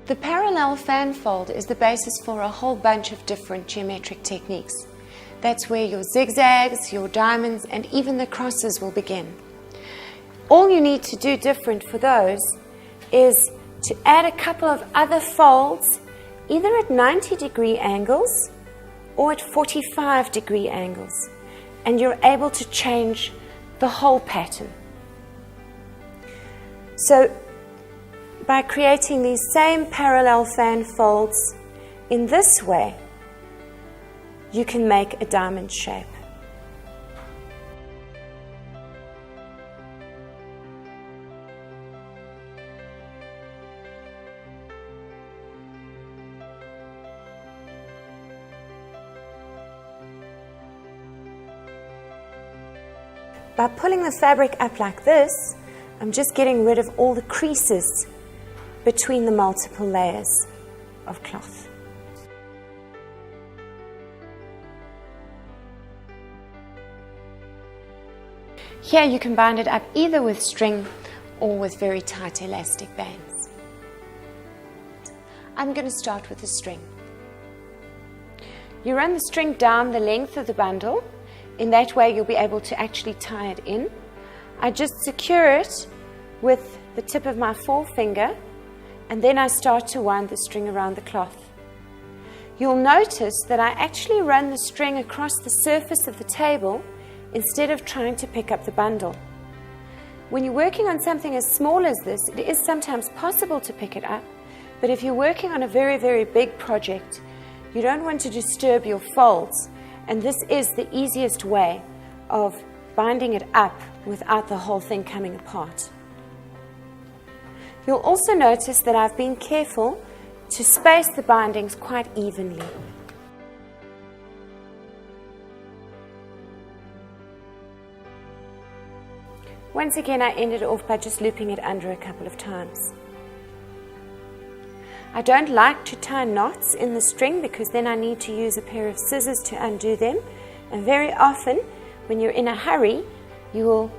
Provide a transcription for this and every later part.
The parallel fan fold is the basis for a whole bunch of different geometric techniques. That's where your zigzags, your diamonds, and even the crosses will begin. All you need to do different for those is to add a couple of other folds, either at 90-degree angles or at 45-degree angles, and you're able to change the whole pattern. So by creating these same parallel fan folds in this way, you can make a diamond shape. By pulling the fabric up like this, I'm just getting rid of all the creases between the multiple layers of cloth. Here you can bind it up either with string or with very tight elastic bands. I'm going to start with the string. You run the string down the length of the bundle. In that way you'll be able to actually tie it in. I just secure it with the tip of my forefinger, and then I start to wind the string around the cloth. You'll notice that I actually run the string across the surface of the table instead of trying to pick up the bundle. When you're working on something as small as this, it is sometimes possible to pick it up, but if you're working on a very, very big project, you don't want to disturb your folds, and this is the easiest way of binding it up without the whole thing coming apart. You'll also notice that I've been careful to space the bindings quite evenly. Once again, I ended off by just looping it under a couple of times. I don't like to tie knots in the string because then I need to use a pair of scissors to undo them, and very often when you're in a hurry you will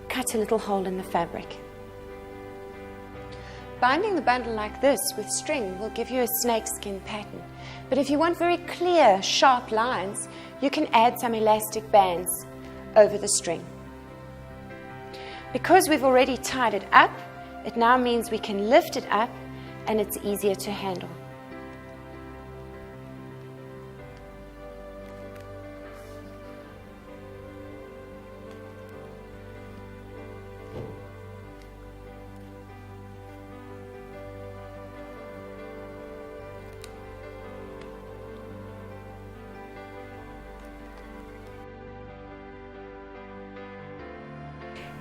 cut a little hole in the fabric. Binding the bundle like this with string will give you a snakeskin pattern, but if you want very clear, sharp lines, you can add some elastic bands over the string. Because we've already tied it up, it now means we can lift it up and it's easier to handle.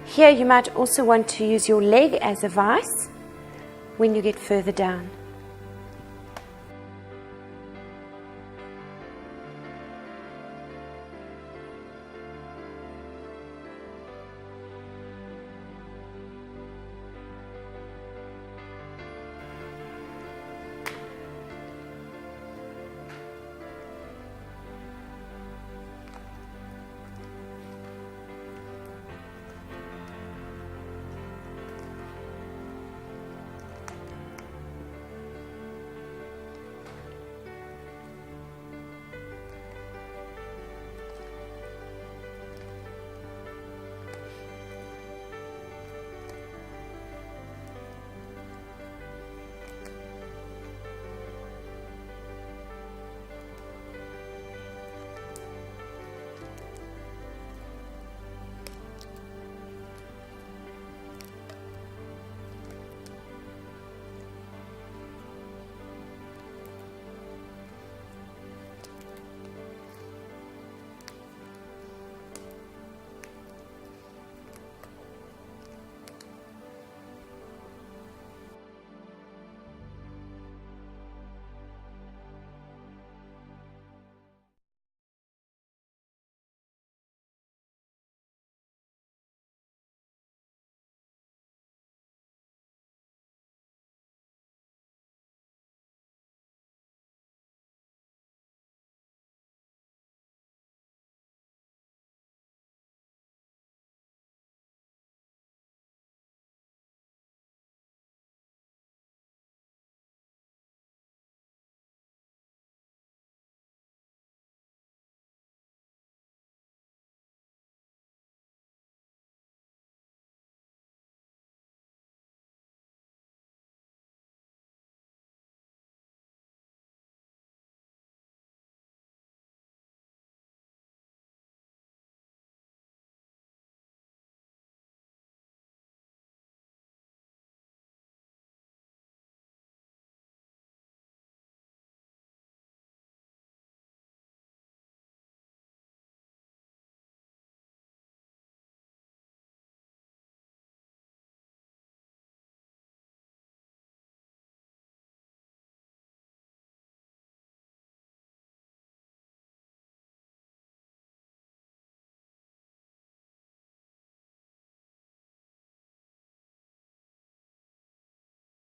Here you might also want to use your leg as a vise when you get further down.